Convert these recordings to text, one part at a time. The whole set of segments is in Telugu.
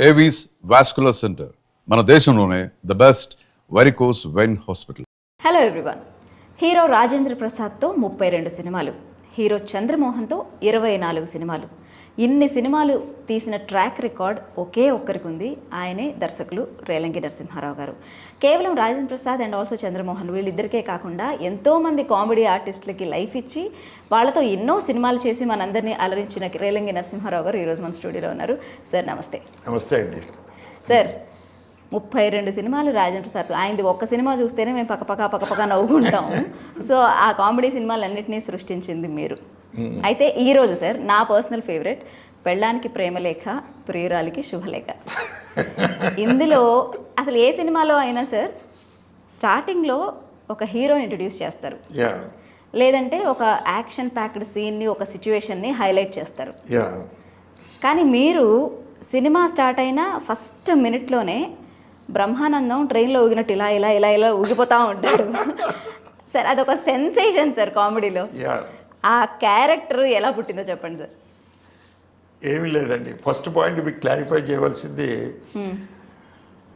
ఏవీస్ వాస్కులర్ సెంటర్ మన దేశంలోనే the best varicose vein hospital. Hello everyone. Hero Rajendra ప్రసాద్తో 32 సినిమాలు, హీరో చంద్రమోహన్తో 24 సినిమాలు. ఇన్ని సినిమాలు తీసిన ట్రాక్ రికార్డ్ ఒకే ఒక్కరికి ఉంది. ఆయనే దర్శకులు రేలంగి నరసింహారావు గారు. కేవలం రాజేంద్ర ప్రసాద్ అండ్ ఆల్సో చంద్రమోహన్ వీళ్ళిద్దరికే కాకుండా ఎంతోమంది కామెడీ ఆర్టిస్టులకి లైఫ్ ఇచ్చి వాళ్ళతో ఎన్నో సినిమాలు చేసి మనందరినీ అలరించిన రేలంగి నరసింహారావు గారు ఈరోజు మన స్టూడియోలో ఉన్నారు. సార్ నమస్తే. నమస్తే అండి. సార్ 32 సినిమాలు రాజేంద్ర ప్రసాద్. ఆయనది ఒక్క సినిమా చూస్తేనే మేము పక్కపక్క నవ్వుకుంటాము. సో ఆ కామెడీ సినిమాలన్నింటినీ సృష్టించింది మీరు. అయితే ఈరోజు సార్ నా పర్సనల్ ఫేవరెట్ పెళ్ళానికి ప్రేమలేఖ, ప్రియురాలికి శుభలేఖ. ఇందులో అసలు ఏ సినిమాలో అయినా సార్ స్టార్టింగ్లో ఒక హీరోని ఇంట్రడ్యూస్ చేస్తారు, లేదంటే ఒక యాక్షన్ ప్యాక్డ్ సీన్ని, ఒక సిచ్యువేషన్ని హైలైట్ చేస్తారు. కానీ మీరు సినిమా స్టార్ట్ అయిన ఫస్ట్ మినిట్లోనే బ్రహ్మానందం ట్రైన్లో ఊగినట్టు ఇలా ఇలా ఇలా ఇలా ఊగిపోతూ ఉంటాడు సార్. అదొక సెన్సేషన్ సార్ కామెడీలో. ఆ క్యారెక్టర్ ఎలా పుట్టిందో చెప్పండి సార్. ఏమీ లేదండి, ఫస్ట్ పాయింట్ మీకు క్లారిఫై చేయవలసింది,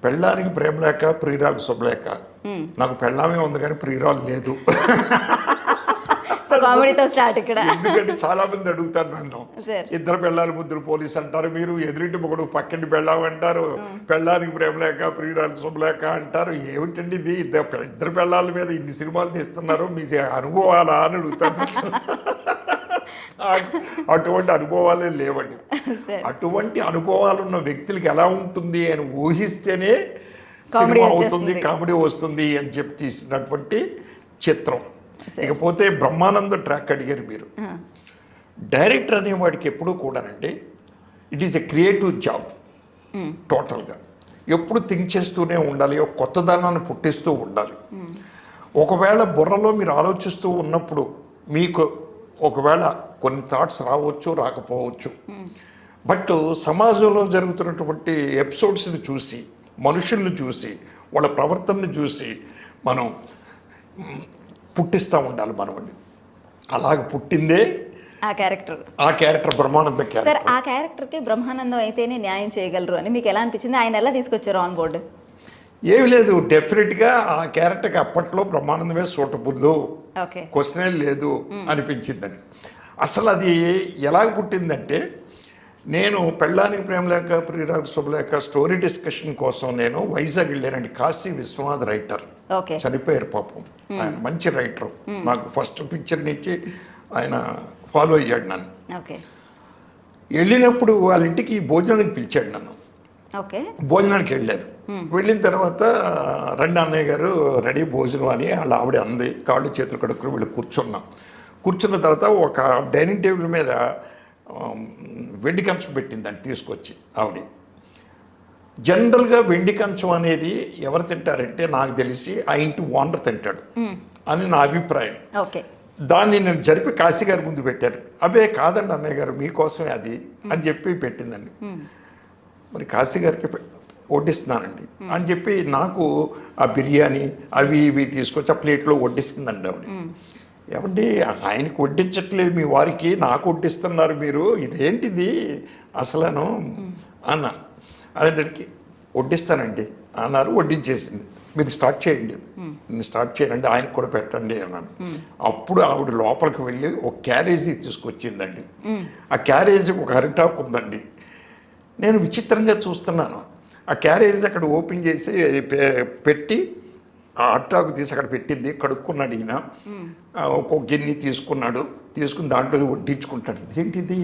పెళ్ళానికి ప్రేమ లేక ప్రియురాలు శుభలేక. నాకు పెళ్ళామే ఉంది కానీ ప్రియురాలు లేదు. కామెడీతో స్టార్ట్ ఇక్కడ. ఎందుకంటే చాలా మంది అడుగుతారు నన్ను, ఇద్దరు పెళ్ళాలి ముద్దురు పోలీసు అంటారు, మీరు ఎదురింటి మొగుడు పక్కింటి పెళ్ళామంటారు, పెళ్ళానికి ప్రేమ లేక ప్రియురాలు శుభలేక అంటారు. ఏమిటండి ఇది, ఇద్దరు పెళ్ళాల మీద ఇన్ని సినిమాలు తీస్తున్నారు, మీ అనుభవాలా అని అడుగుతారు. అటువంటి అనుభవాలే లేవండి. అటువంటి అనుభవాలు ఉన్న వ్యక్తులకి ఎలా ఉంటుంది అని ఊహిస్తేనే సినిమా అవుతుంది, కామెడీ వస్తుంది అని చెప్పి తీసినటువంటి చిత్రం. ఇకపోతే బ్రహ్మానంద ట్రాక్ అడిగారు మీరు. డైరెక్టర్ అనేవాడికి ఎప్పుడూ కూడానండి, it is a creative job. టోటల్గా ఎప్పుడు థింక్ చేస్తూనే ఉండాలి, ఒక కొత్తదనాన్ని పుట్టిస్తూ ఉండాలి. ఒకవేళ బుర్రలో మీరు ఆలోచిస్తూ ఉన్నప్పుడు మీకు ఒకవేళ కొన్ని థాట్స్ రావచ్చు, రాకపోవచ్చు. బట్ సమాజంలో జరుగుతున్నటువంటి ఎపిసోడ్స్ని చూసి, మనుషుల్ని చూసి, వాళ్ళ ప్రవర్తనను చూసి మనం పుట్టిస్తూ ఉండాలి మనల్ని. అలాగ పుట్టిందే ఆ క్యారెక్టర్ బ్రహ్మానంద క్యారెక్టర్. సార్ ఆ క్యారెక్టర్కి బ్రహ్మానందం అయితేనే న్యాయం చేయగలరు అని మీకు ఎలా అనిపించింది? ఆయన ఎలా తీసుకొచ్చారు ఆన్ బోర్డు? ఏమి లేదు, డెఫినెట్గా ఆ క్యారెక్టర్కి అప్పట్లో బ్రహ్మానందమే సూటబుల్, క్వశ్చనే లేదు అనిపించిందండి. అసలు అది ఎలాగ పుట్టిందంటే, నేను పెళ్ళానికి ప్రేమ లేక ప్రియురాలు శుభలేక స్టోరీ డిస్కషన్ కోసం నేను వైజాగ్ వెళ్ళానండి. కాశీ విశ్వనాథ్ రైటర్, చనిపోయారు పాపం. ఆయన మంచి రైటర్. నాకు ఫస్ట్ పిక్చర్ నుంచి ఆయన ఫాలో అయ్యాడు నన్ను. వెళ్ళినప్పుడు వాళ్ళ ఇంటికి భోజనానికి పిలిచాడు నన్ను. భోజనానికి వెళ్ళాను. వెళ్ళిన తర్వాత రండి అన్నయ్య గారు రెడీ భోజనం అని వాళ్ళ ఆవిడ అంది. కాళ్ళు చేతులు కడుక్కుని వీళ్ళు కూర్చున్నాం. కూర్చున్న తర్వాత ఒక డైనింగ్ టేబుల్ మీద వెండి కంచం పెట్టిందండి తీసుకొచ్చి ఆవిడ. జనరల్గా వెండి కంచం అనేది ఎవరు తింటారంటే నాకు తెలిసి ఆ ఇంటి ఓనర్ తింటాడు అని నా అభిప్రాయం. దాన్ని నేను జరిపి కాశీ గారి ముందు పెట్టాను. అబే కాదండి అన్నయ్య గారు మీకోసమే అది అని చెప్పి పెట్టిందండి. మరి కాశీ గారికి వడ్డిస్తున్నానండి అని చెప్పి నాకు ఆ బిర్యానీ అవి ఇవి తీసుకొచ్చి ఆ ప్లేట్లో వడ్డిస్తుందండి ఆవిడ. ఏమండి ఆయనకు వడ్డించట్లేదు మీ వారికి, నాకు వడ్డిస్తున్నారు మీరు, ఇదేంటిది అసలను అన్న అనేదానికి వడ్డిస్తానండి అన్నారు. వడ్డించేసింది. మీరు స్టార్ట్ చేయండి, నేను స్టార్ట్ చేయండి, ఆయనకు కూడా పెట్టండి అన్నాను. అప్పుడు ఆవిడ లోపలికి వెళ్ళి ఒక క్యారేజీ తీసుకొచ్చిందండి. ఆ క్యారేజీ ఒక అరిటాకు ఉందండి. నేను విచిత్రంగా చూస్తున్నాను. ఆ క్యారేజీ అక్కడ ఓపెన్ చేసి పెట్టి ఆ అట్టాకు తీసి అక్కడ పెట్టింది. కడుక్కున్నాడు ఈయన. ఒక్కొక్క గిన్నె తీసుకున్నాడు. తీసుకుని దాంట్లో వడ్డించుకుంటాడు. ఏంటిది,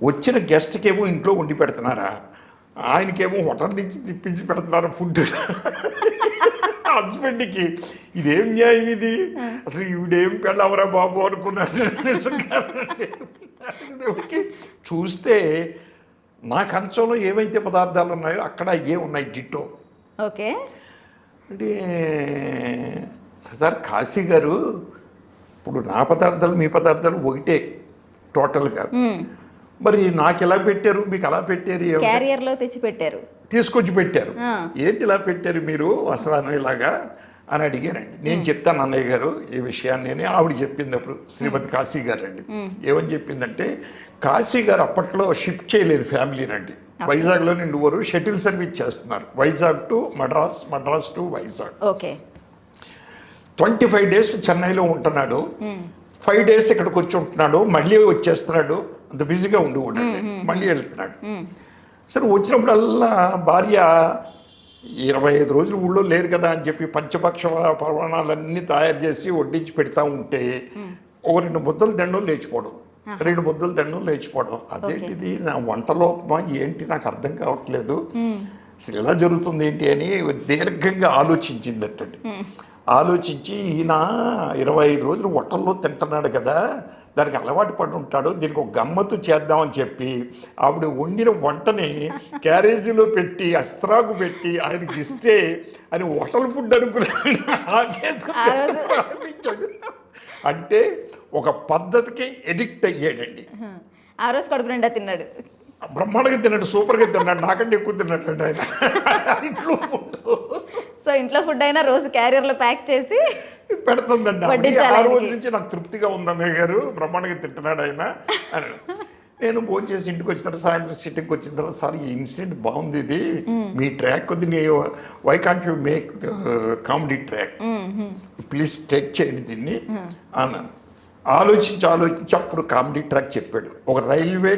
వచ్చిన గెస్ట్కేమో ఇంట్లో వండి పెడుతున్నారా, ఆయనకేమో హోటల్ నుంచి తిప్పించి పెడుతున్నారు ఫుడ్. హస్బెండ్కి ఇదేం న్యాయం ఇది, అసలు ఈవిడేం పెళ్ళవరా బాబు అనుకున్నాను. చూస్తే నా కంచంలో ఏవైతే పదార్థాలు ఉన్నాయో అక్కడ అయ్యే ఉన్నాయి డిట్టో. అంటే సార్ కాశీ గారు, ఇప్పుడు నా పదార్థాలు మీ పదార్థాలు ఒకటే టోటల్గా, మరి నాకు ఎలా పెట్టారు మీకు అలా పెట్టారు, క్యారియర్లో తెచ్చి పెట్టారు, తీసుకొచ్చి పెట్టారు, ఏంటి ఇలా పెట్టారు మీరు అసలు అనేలాగా అని అడిగానండి. నేను చెప్తాను అన్నయ్య గారు ఈ విషయాన్ని. ఆవిడ చెప్పింది అప్పుడు, శ్రీమతి కాశీ గారు అండి. ఏమని చెప్పిందంటే, కాశీ గారు అప్పట్లో షిఫ్ట్ చేయలేదు ఫ్యామిలీనండి. వైజాగ్లో నిండువారు షటిల్ సర్వీస్ చేస్తున్నారు, Vizag to Madras, Madras to Vizag. Okay. 25 days చెన్నైలో ఉంటున్నాడు, 5 days ఇక్కడికి వచ్చి ఉంటున్నాడు, మళ్ళీ వచ్చేస్తున్నాడు. అంత బిజీగా ఉండేవాడు, మళ్ళీ వెళ్తున్నాడు. సరే వచ్చినప్పుడల్లా భార్య 25 రోజులు ఊళ్ళో లేరు కదా అని చెప్పి పంచపక్ష ప్రమాణాలన్నీ తయారు చేసి వడ్డించి పెడతా ఉంటే ఒక 2 ముద్దలు దండం లేచిపోవడం, 2 ముద్దలు దండం లేచిపోవడం. అదేంటిది నా వంటలోపమా ఏంటి నాకు అర్థం కావట్లేదు, అసలు ఎలా జరుగుతుంది ఏంటి అని దీర్ఘంగా ఆలోచించిందటండి. ఆలోచించి ఈయన 25 రోజులు హోటల్లో తింటున్నాడు కదా, దానికి అలవాటు పడి ఉంటాడు, దీనికి ఒక గమ్మత్తు చేద్దామని చెప్పి ఆవిడ వండిన వంటని క్యారేజీలో పెట్టి అస్త్రాకు పెట్టి ఆయనకి ఇస్తే అని హోటల్ ఫుడ్ అనుకున్నాడు. ప్రారంభించాడు. అంటే ఒక పద్ధతికి ఎడిక్ట్ అయ్యాడండి. ఆ రోజు కడుపు నిండా తిన్నాడు, బ్రహ్మాండంగా తిన్నాడు, సూపర్గా తిన్నాడు, నాకంటే ఎక్కువ తిన్నట్టు ఆయన ఇంట్లో ఫుడ్. సో ఇంట్లో ఫుడ్ అయినా రోజు క్యారియర్లో ప్యాక్ చేసి పెడుతుందండి. ఆ రోజు నుంచి నాకు తృప్తిగా ఉందమ్మే గారు, బ్రహ్మాండంగా తింటున్నాడు ఆయన అని. నేను భోజనం చేసి ఇంటికి వచ్చిన తర్వాత సాయంత్రం సిటీకి వచ్చిన తర్వాత, సార్ ఈ ఇన్సిడెంట్ బాగుంది, ఇది మీ ట్రాక్ కొద్ది, why can't you make comedy track, please take చేయండి దీన్ని అన్నాను. ఆలోచించి అప్పుడు కామెడీ ట్రాక్ చెప్పాడు. ఒక రైల్వే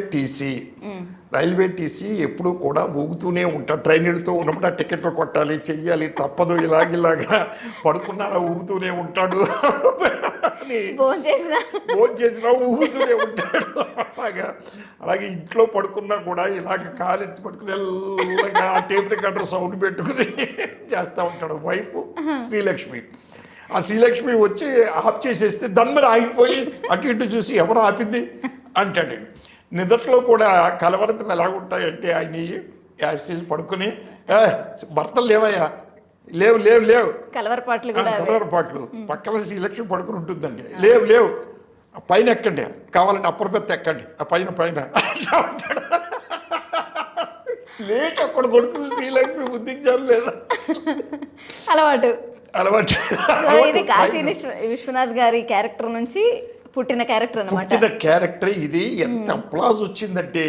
టీసీ ఎప్పుడు కూడా ఊగుతూనే ఉంటాడు, ట్రైన్ వెళ్తూ ఉన్నప్పుడు ఆ టికెట్లు కొట్టాలి, చెయ్యాలి, తప్పదు, ఇలాగా పడుకున్నా ఊగుతూనే ఉంటాడు, భోజనం చేసినా ఊగుతూనే ఉంటాడు. అలాగే ఇంట్లో పడుకున్నా కూడా ఇలాగ కాలేజ్ పడుకుని ఆ టేప్ రికార్డర్ సౌండ్ పెట్టుకుని చేస్తూ ఉంటాడు. వైఫ్ శ్రీలక్ష్మి. ఆ శ్రీలక్ష్మి వచ్చి ఆఫ్ చేసేస్తే దమ్మని ఆగిపోయి అటు ఇటు చూసి ఎవరు ఆపింది అంటాడు. నిద్రలో కూడా కలవరతలు ఎలాగుంటాయంటే ఆయన యాస్టేజ్ పడుకుని భర్తలు లేవయ్యా, లేవు కలవరపాట్లు పక్కన శ్రీలక్ష్మి పడుకుని ఉంటుందండి, లేవు పైన ఎక్కండి, కావాలంటే అప్పర్ బెత్త ఎక్కండి, ఆ పైన అంటాడు. లేక అక్కడ కొడుతుంది శ్రీలక్ష్మి, బుద్ధించాలి లేదా అలవాటు. ఇది కాశీ విశ్వనాథ్ గారి క్యారెక్టర్ నుంచి పుట్టిన క్యారెక్టర్ ఇది. ఎంత అప్లాజ్ వచ్చిందంటే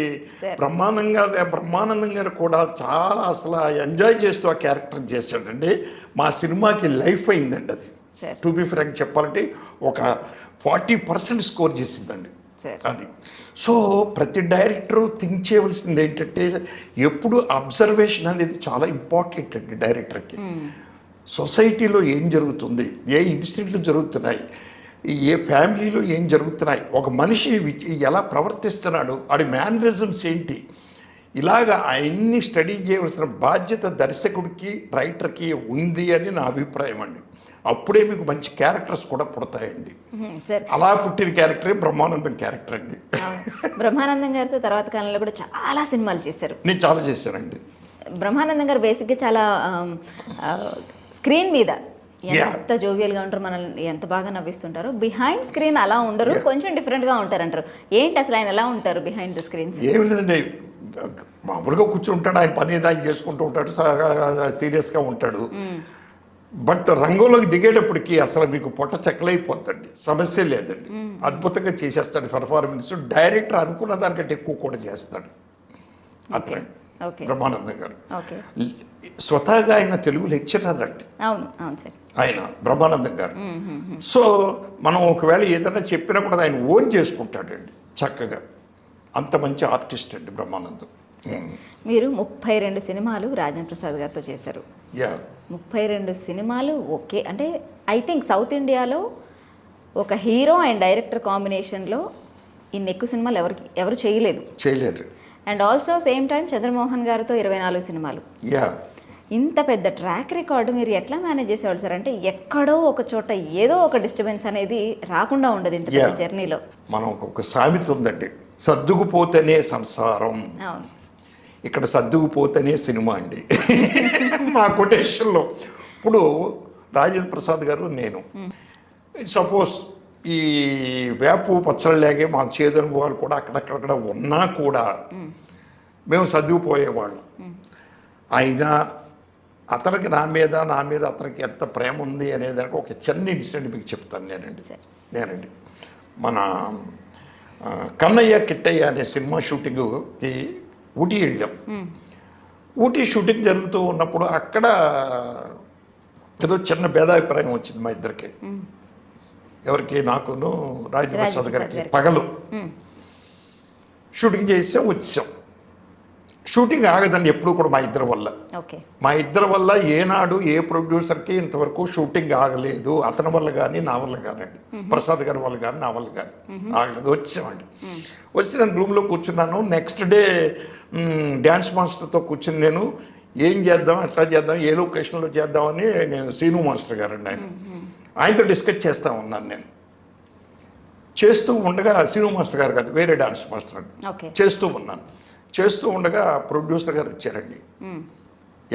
బ్రహ్మానందం గారు కూడా చాలా అసలు ఎంజాయ్ చేస్తూ ఆ క్యారెక్టర్ చేశాడండి. మా సినిమాకి లైఫ్ అయిందండి అది. టు బి ఫ్రాంక్ చెప్పాలంటే ఒక 40% స్కోర్ చేసిందండి అది. సో ప్రతి డైరెక్టరు థింక్ చేయవలసింది ఏంటంటే ఎప్పుడు అబ్జర్వేషన్ అనేది చాలా ఇంపార్టెంట్ అండి డైరెక్టర్కి. సొసైటీలో ఏం జరుగుతుంది, ఏ ఇన్సిడెంట్లు జరుగుతున్నాయి, ఏ ఫ్యామిలీలో ఏం జరుగుతున్నాయి, ఒక మనిషి ఎలా ప్రవర్తిస్తున్నాడు, ఆడి మేనరిజమ్స్ ఏంటి, ఇలాగా అన్ని స్టడీ చేయవలసిన బాధ్యత దర్శకుడికి రైటర్కి ఉంది అని నా అభిప్రాయం అండి. అప్పుడే మీకు మంచి క్యారెక్టర్స్ కూడా పుడతాయండి. అలా పుట్టిన క్యారెక్టరే బ్రహ్మానందం క్యారెక్టర్ అండి. బ్రహ్మానందం గారితో తర్వాత కాలంలో కూడా చాలా సినిమాలు చేశారు. నేను చాలా చేశానండి. బ్రహ్మానందం గారు బేసిక్గా చాలా స్క్రీన్ మీద ఎంత జోవియల్గా ఉంటారు, మనల్ని ఎంత బాగా నవ్విస్తుంటారు. బిహైండ్ స్క్రీన్ అలా ఉండరు, కొంచెం డిఫరెంట్గా ఉంటారు అంటారు. ఏంటి అసలు ఆయన ఎలా ఉంటారు బిహైండ్ ద స్క్రీన్స్? ఏమి లేదండి, మామూలుగా కూర్చుంటాడు, ఆయన పని ఆయన చేసుకుంటూ ఉంటాడు, సీరియస్గా ఉంటాడు. బట్ రంగంలోకి దిగేటప్పటికి అసలు మీకు పొట్ట చెక్కలైపోతుంది, సమస్య లేదండి. అద్భుతంగా చేసేస్తాడు పెర్ఫార్మెన్స్. డైరెక్టర్ అనుకున్న దానికంటే ఎక్కువ కూడా చేస్తాడు అతను బ్రహ్మానందం గారు. స్వతహాగా ఆయన తెలుగు లెక్చరర్ అండి ఆయన బ్రహ్మానందం గారు. సో మనం ఒకవేళ ఏదైనా చెప్పినా కూడా ఆయన ఓన్ చేసుకుంటాడండి చక్కగా. అంత మంచి ఆర్టిస్ట్ అండి బ్రహ్మానందం. మీరు 32 సినిమాలు రాజేంద్ర ప్రసాద్ గారితో చేశారు. 32 సినిమాలు ఓకే అంటే ఐ థింక్ సౌత్ ఇండియాలో ఒక హీరో అండ్ డైరెక్టర్ కాంబినేషన్లో ఇన్ని ఎక్కువ సినిమాలు ఎవరు చేయలేరు. And also same time Chandramohan గారితో 24 సినిమాలు. ఇంత పెద్ద ట్రాక్ రికార్డు మీరు ఎట్లా మేనేజ్ చేసేవాళ్ళు సార్? అంటే ఎక్కడో ఒక చోట ఏదో ఒక డిస్టర్బెన్స్ అనేది రాకుండా ఉండదు ఇంత పెద్ద జర్నీలో. మనం ఒక సామెత ఉందండి, సర్దుకుపోతేనే సంసారం, ఇక్కడ సర్దుకుపోతేనే సినిమా అండి. మా కొటేషన్లో ఇప్పుడు రాజేంద్ర ప్రసాద్ గారు నేను సపోజ్ ఈ వేపు పచ్చళ్ళలాగే మాకు చేదు అనుభవాలు కూడా అక్కడక్కడ ఉన్నా కూడా మేము సర్దుకుపోయేవాళ్ళం. అయినా అతనికి నా మీద అతనికి ఎంత ప్రేమ ఉంది అనేదానికి ఒక చిన్న ఇన్సిడెంట్ మీకు చెప్తాను నేనండి. మన కన్నయ్య కిట్టయ్య అనే సినిమా షూటింగ్కి ఊటీ వెళ్ళాం. ఊటీ షూటింగ్ జరుగుతూ ఉన్నప్పుడు అక్కడ ఏదో చిన్న భేదాభిప్రాయం వచ్చింది మా ఇద్దరికి. ఎవరికి? నాకును రాజేంద్ర ప్రసాద్ గారికి. పగలు షూటింగ్ చేసాం, వచ్చాం. షూటింగ్ ఆగదండి ఎప్పుడు కూడా మా ఇద్దరి వల్ల. మా ఇద్దరి వల్ల ఏనాడు ఏ ప్రొడ్యూసర్కి ఇంతవరకు షూటింగ్ ఆగలేదు. అతని వల్ల కానీ నా వల్ల కానండి, ప్రసాద్ గారి వల్ల కానీ నా వల్ల కానీ ఆగలేదు. వచ్చామండి. వచ్చి నేను రూమ్లో కూర్చున్నాను. నెక్స్ట్ డే డ్యాన్స్ మాస్టర్తో కూర్చుని నేను ఏం చేద్దాం, ఎట్లా చేద్దాం, ఏ లొకేషన్లో చేద్దామని నేను శ్రీను మాస్టర్ గారండి ఆయనతో డిస్కస్ చేస్తూ ఉన్నాను. నేను చేస్తూ ఉండగా, శ్రీను మాస్టర్ గారు కాదు, వేరే డాన్స్ మాస్టర్ అండి, చేస్తూ ఉండగా ప్రొడ్యూసర్ గారు వచ్చారండి.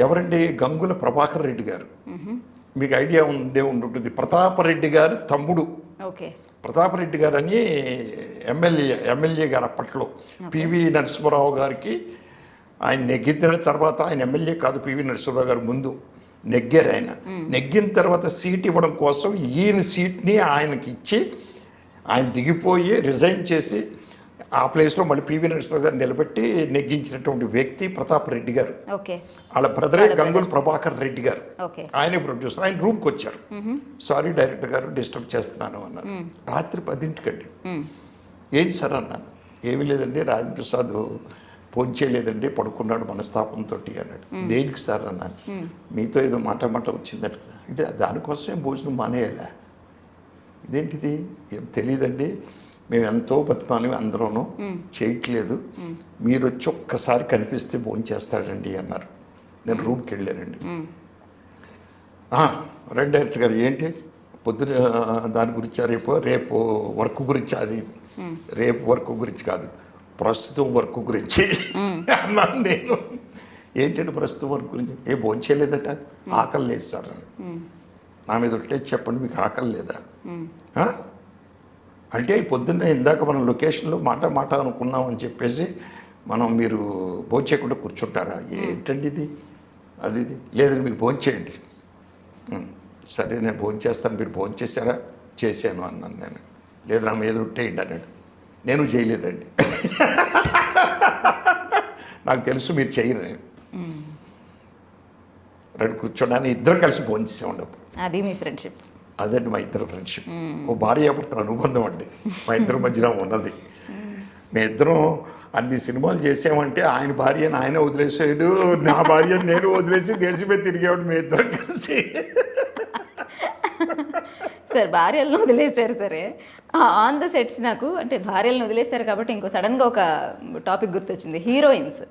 ఎవరండి? గంగుల ప్రభాకర్ రెడ్డి గారు. మీకు ఐడియా ఉంటుంది, ప్రతాపరెడ్డి గారు తమ్ముడు. ప్రతాపరెడ్డి గారు అని ఎమ్మెల్యే గారు అప్పట్లో. పివి నరసింహారావు గారికి ఆయన నెగ్గిన తర్వాత, ఆయన ఎమ్మెల్యే కాదు, పివి నరసింహారావు గారు ముందు నెగ్గారు. ఆయన నెగ్గిన తర్వాత సీట్ ఇవ్వడం కోసం ఈయన సీట్ని ఆయనకి ఇచ్చి ఆయన దిగిపోయి రిజైన్ చేసి ఆ ప్లేస్లో మళ్ళీ పివి నరసింహారావు గారు నిలబెట్టి నెగ్గించినటువంటి వ్యక్తి ప్రతాప్ రెడ్డి గారు. వాళ్ళ బ్రదరే గంగుల ప్రభాకర్ రెడ్డి గారు. ఆయనే ప్రొడ్యూసర్. ఆయన రూమ్కి వచ్చారు. సారీ డైరెక్టర్ గారు, డిస్టర్బ్ చేస్తున్నాను అన్నారు. రాత్రి 10ంటికండి. ఏం సార్ అన్నాను. ఏమీ లేదండి, రాజేంద్ర ప్రసాద్ ఫోన్ చేయలేదండి, పడుకున్నాడు మనస్తాపంతో అన్నాడు. దేనికి సార్ అన్నాను. మీతో ఏదో మాట వచ్చిందట. అంటే దానికోసమే భోజనం మానేయాలా? ఇదేంటిది? ఏం తెలియదండి, మేము ఎంతో బతిమాలి అందరూనూ, చేయట్లేదు, మీరు వచ్చి ఒక్కసారి కనిపిస్తే భోజనం చేస్తాడండి అన్నారు. నేను రూమ్కి వెళ్ళానండి. రండి డైరెక్టర్ గారు. ఏంటి పొద్దున దాని గురించి? రేపు వర్క్ గురించి. అది రేపు వర్క్ గురించి కాదు, ప్రస్తుతం వర్క్ గురించి అన్నాను నేను. ఏంటంటే ప్రస్తుతం వర్క్ గురించి? భోజనం చేయలేదట, ఆకలి లేదు సార్ అని. నా మీద ఉంటే చెప్పండి, మీకు ఆకలి లేదా అంటే? పొద్దున్నే ఇందాక మనం లొకేషన్లో మాట అనుకున్నాం అని చెప్పేసి మీరు భోజనం చేయకుండా కూర్చుంటారా? ఏంటండి ఇది? అది లేదండి, మీరు భోజనం చేయండి. సరే నేను భోజనం చేస్తాను, మీరు భోజనం చేశారా? చేశాను అన్నాను నేను. లేదు, నా మీద ఉంటేయండి అన్నాడు. నేను చేయలేదండి. నాకు తెలుసు మీరు చేయరు. రెండు కూర్చోడానికి ఇద్దరం కలిసి భోజనం చేసామండి. అది మీ ఫ్రెండ్షిప్? అదండి మా ఇద్దరు ఫ్రెండ్షిప్. ఓ భార్యాభర్తల అనుబంధం అండి మా ఇద్దరి మధ్యన ఉన్నది. మేమిద్దరం అన్ని సినిమాలు చేసామంటే ఆయన భార్యను ఆయన వదిలేసాడు, నా భార్యను నేను వదిలేసి దేశమే తిరిగేవాడు మీ ఇద్దరం కలిసి. సార్ భార్యలను వదిలేశారు సరే, ఆన్ ద సెట్స్ నాకు అంటే భార్యలను వదిలేశారు కాబట్టి ఇంకో సడన్గా ఒక టాపిక్ గుర్తొచ్చింది. హీరోయిన్స్.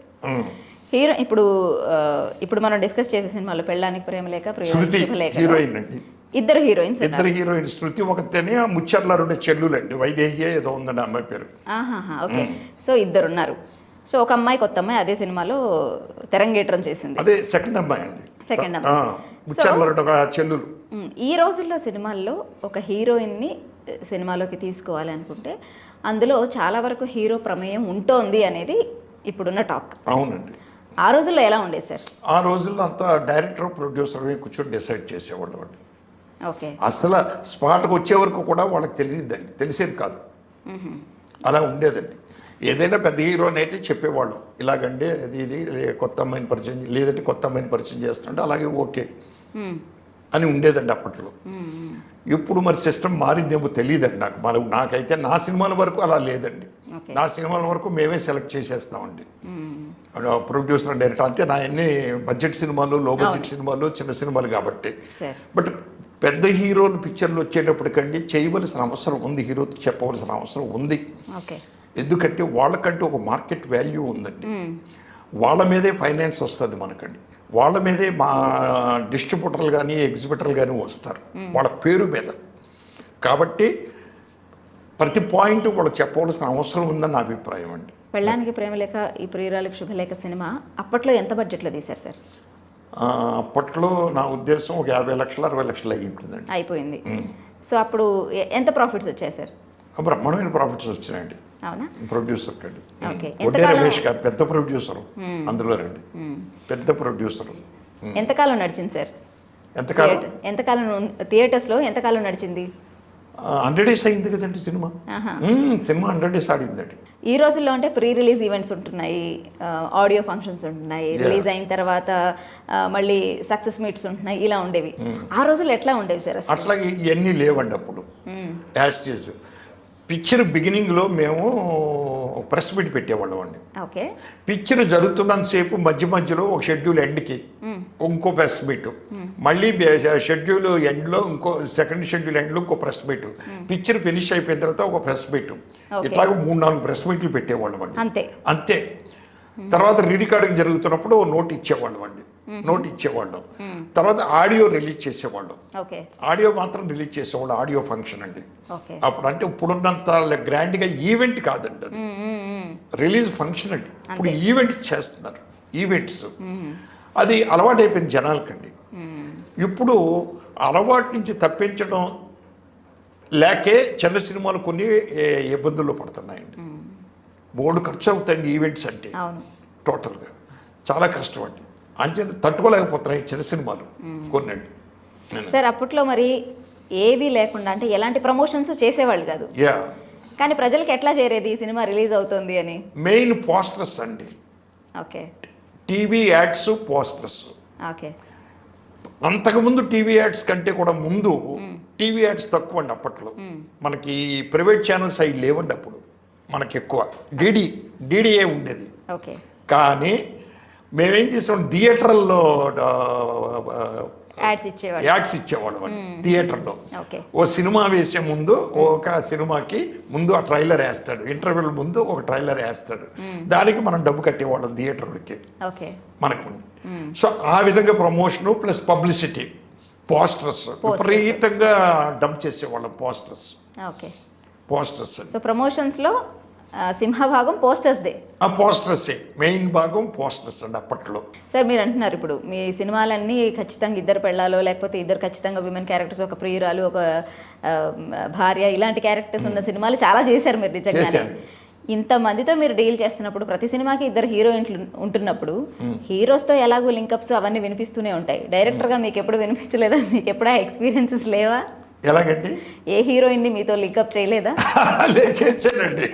ఇప్పుడు మనం డిస్కస్ చేసే సినిమాలో పెళ్ళానికి ప్రేమ లేక, హీరోయిన్ అండి. ఇద్దరు హీరోయిన్స్. శృతి ఒకతేనే, ముచ్చర్ల రెండు చెల్లులండి, వైదేహి ఏదో ఉందండి అమ్మాయి పేరు. ఓకే. సో ఇద్దరు ఉన్నారు. సో ఒక అమ్మాయి, కొత్త అమ్మాయి అదే సినిమాలో తెరంగేట్రం చేసింది. అదే సెకండ్ అమ్మాయి అండి. సెకండ్ అమ్మాయి. ముచ్చర్ల రెండు చెల్లులు. ఈ రోజుల్లో సినిమాల్లో ఒక హీరోయిన్ని సినిమాలోకి తీసుకోవాలి అనుకుంటే అందులో చాలా వరకు హీరో ప్రమేయం ఉంటోంది అనేది ఇప్పుడున్న టాక్. అవునండి. ఆ రోజుల్లో ఎలా ఉండేది సార్? ఆ రోజుల్లో అంతా డైరెక్టర్ ప్రొడ్యూసర్ కూర్చొని డిసైడ్ చేసేవాళ్ళు అండి. ఓకే. అసలు స్పాట్కి వచ్చే వరకు కూడా వాళ్ళకి తెలిసేది కాదు. అలా ఉండేదండి. ఏదైనా పెద్ద హీరోని అయితే చెప్పేవాళ్ళు, ఇలాగండి ఇది కొత్త అమ్మాయిని పరిచయం, లేదంటే కొత్త అమ్మాయిని పరిచయం చేస్తుంటే అలాగే ఓకే అని ఉండేదండి అప్పట్లో. ఇప్పుడు మరి సిస్టమ్ మారిందేమో తెలియదండి నాకు. నాకైతే నా సినిమాల వరకు అలా లేదండి. నా సినిమాల వరకు మేమే సెలెక్ట్ చేసేస్తామండి, ప్రొడ్యూసర్ డైరెక్టర్. అంటే నా అన్ని బడ్జెట్ సినిమాలు, లో బడ్జెట్ సినిమాలు, చిన్న సినిమాలు కాబట్టి. బట్ పెద్ద హీరోలు పిక్చర్లు వచ్చేటప్పటికండి చేయవలసిన అవసరం ఉంది, హీరోకి చెప్పవలసిన అవసరం ఉంది. ఎందుకంటే వాళ్ళకంటే ఒక మార్కెట్ వాల్యూ ఉందండి. వాళ్ళ మీదే ఫైనాన్స్ వస్తుంది మనకండి. వాళ్ళ మీదే మా డిస్ట్రిబ్యూటర్లు కానీ ఎగ్జిబిటర్లు కానీ వస్తారు వాళ్ళ పేరు మీద. కాబట్టి ప్రతి పాయింట్ వాళ్ళు చెప్పవలసిన అవసరం ఉందని నా అభిప్రాయం అండి. పెళ్ళానికి ప్రేమ లేక, ఈ ప్రియురాలికి శుభలేఖ సినిమా అప్పట్లో ఎంత బడ్జెట్లో తీశారు సార్? అప్పట్లో నా ఉద్దేశం ఒక 50 లక్షలు 60 లక్షలు అయి ఉంటుందండి. అయిపోయింది. సో అప్పుడు ఎంత ప్రాఫిట్స్ వచ్చాయి సార్? బ్రహ్మాండమైన ప్రాఫిట్స్ వచ్చినాయండి. అవునా? ప్రొడ్యూసర్ కండి, ఒడ్డే రమేష్ గారు పెద్ద ప్రొడ్యూసర్ అందులో రండి, పెద్ద ప్రొడ్యూసర్. ఎంతకాలం నడిచింది సార్? ఎంతకాలం థియేటర్స్లో ఎంతకాలం నడిచింది? 100 days అయింది కదండి సినిమా. Cinema 100 days ఆడిందండి. ఈ రోజుల్లో అంటే ప్రీ రిలీజ్ ఈవెంట్స్ ఉంటున్నాయి, ఆడియో ఫంక్షన్స్ ఉంటున్నాయి, రిలీజ్ అయిన తర్వాత మళ్ళీ సక్సెస్ మీట్స్ ఉంటున్నాయి, ఇలా ఉండేవి. ఆ రోజుల్లో ఎట్లా ఉండేవి సార్ అసలు? అట్లాగే ఇవన్నీ లేవండి అప్పుడు. యాస్టేజ్ పిక్చర్ బిగినింగ్లో మేము ప్రెస్ మీట్ పెట్టేవాళ్ళం అండి. ఓకే. పిక్చర్ జరుగుతున్నంతసేపు మధ్య మధ్యలో ఒక షెడ్యూల్ ఎండ్కి ఇంకో ప్రెస్ మీట్, మళ్ళీ షెడ్యూల్ ఎండ్లో ఇంకో సెకండ్ షెడ్యూల్ ఎండ్లో ఇంకో ప్రెస్ మీట్, పిక్చర్ ఫినిష్ అయిపోయిన తర్వాత ఒక ప్రెస్ మీట్, ఇట్లాగ 3-4 ప్రెస్ మీట్లు పెట్టేవాళ్ళం అండి. అంతే. తర్వాత రికార్డింగ్ జరుగుతున్నప్పుడు నోట్ ఇచ్చేవాళ్ళం అండి. నోట్ ఇచ్చేవాళ్ళం. తర్వాత ఆడియో రిలీజ్ చేసేవాళ్ళం. ఆడియో మాత్రం రిలీజ్ చేసేవాళ్ళం. ఆడియో ఫంక్షన్ అండి అప్పుడు. అంటే ఇప్పుడున్నంత గ్రాండ్గా ఈవెంట్ కాదండి అది, రిలీజ్ ఫంక్షన్ అండి. ఇప్పుడు ఈవెంట్స్ చేస్తున్నారు, ఈవెంట్స్. అది అలవాటు అయిపోయింది జనాలకండి. ఇప్పుడు అలవాటు నుంచి తప్పించడం లేకే చిన్న సినిమాలు కొన్ని ఇబ్బందుల్లో పడుతున్నాయండి. బోర్డు ఖర్చు అవుతాయండి ఈవెంట్స్ అంటే, టోటల్గా చాలా కష్టం అండి. అంచేత తట్టుకోలేకపోతున్నాయి చిన్న సినిమాలు కొన్నండి. సార్ అప్పట్లో మరి ఏవి లేకుండా, అంటే ఎలాంటి ప్రమోషన్స్ చేసేవాళ్ళు కాదు, కానీ ప్రజలకు ఎట్లా చేరేది ఈ సినిమా రిలీజ్ అవుతుంది అని? మెయిన్ పోస్టర్స్ అండి. Okay. TV ads, posters. Okay. అంతకుముందు టీవీ యాడ్స్ కంటే కూడా ముందు టీవీ యాడ్స్ తక్కువ అండి అప్పట్లో. మనకి ప్రైవేట్ ఛానల్స్ అవి లేవండి అప్పుడు. మనకి ఎక్కువ డిడిఏ ఉండేది. ఓకే. కానీ మేమేం చేసాం, థియేటర్లో యాడ్స్ ఇచ్చేవాళ్ళం అండి. థియేటర్లో ఓ సినిమా వేసే ముందు ఒక సినిమాకి ముందు ఆ ట్రైలర్ వేస్తాడు, ఇంటర్వెల్ ముందు ఒక ట్రైలర్ వేస్తాడు, దానికి మనం డబ్బు కట్టేవాళ్ళం థియేటర్కి మనకు. సో ఆ విధంగా ప్రమోషను ప్లస్ పబ్లిసిటీ, పోస్టర్స్ విపరీతంగా డంప్ చేసేవాళ్ళం. పోస్టర్స్ సో ప్రమోషన్స్లో సింహభాగం పోస్టర్స్దే. ఆ పోస్టర్సే మెయిన్ భాగం, పోస్టర్స్ అండి అప్పట్లో. సార్ మీరు అంటున్నారు ఇప్పుడు మీ సినిమాలన్నీ ఖచ్చితంగా ఇద్దరు పెళ్ళాలో లేకపోతే ఇద్దరు ఖచ్చితంగా విమెన్ క్యారెక్టర్స్, ఒక ప్రియురాలు, ఒక భార్య, ఇలాంటి క్యారెక్టర్స్ ఉన్న సినిమాలు చాలా చేశారు మీరు నిజంగానే. ఇంతమందితో మీరు డీల్ చేస్తున్నప్పుడు, ప్రతి సినిమాకి ఇద్దరు హీరోయిన్లు ఉంటున్నప్పుడు హీరోస్తో ఎలాగో లింకప్స్ అవన్నీ వినిపిస్తూనే ఉంటాయి. డైరెక్టర్గా మీకు ఎప్పుడు వినిపించలేదా? మీకు ఎప్పుడా ఎక్స్పీరియన్సెస్ లేవా? ఎలాగండి? ఏ హీరోయిన్ని మీతో లింకప్ చేయలేదా? చేశానండి.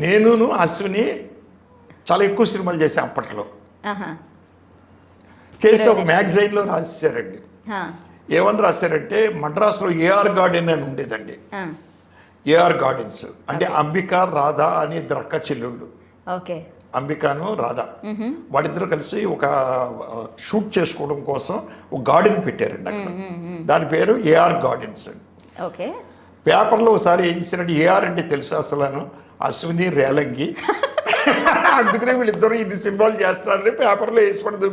నేను అశ్విని చాలా ఎక్కువ సినిమాలు చేశాను అప్పట్లో. చేసి ఒక మ్యాగజైన్లో రాసేసారండి. ఏమని రాశారంటే, మద్రాసులో ఏఆర్ గార్డెన్ అని ఉండేదండి. ఏఆర్ గార్డెన్స్ అంటే అంబికా, రాధా అని ఇద్దరు అక్క చెల్లెళ్ళు. అంబికాను, రాధా వాళ్ళిద్దరూ కలిసి ఒక షూట్ చేసుకోవడం కోసం ఒక గార్డెన్ పెట్టారండి అక్కడ. దాని పేరు ఏఆర్ గార్డెన్స్ అండి. పేపర్లో ఒకసారి ఏం చేశారంటే, ఏఆర్ అంటే తెలుసు అసలు అశ్విని రేలంగి, అందుకనే వీళ్ళిద్దరూ ఇన్ని సినిమాలు చేస్తారని పేపర్లో వేసి పడదు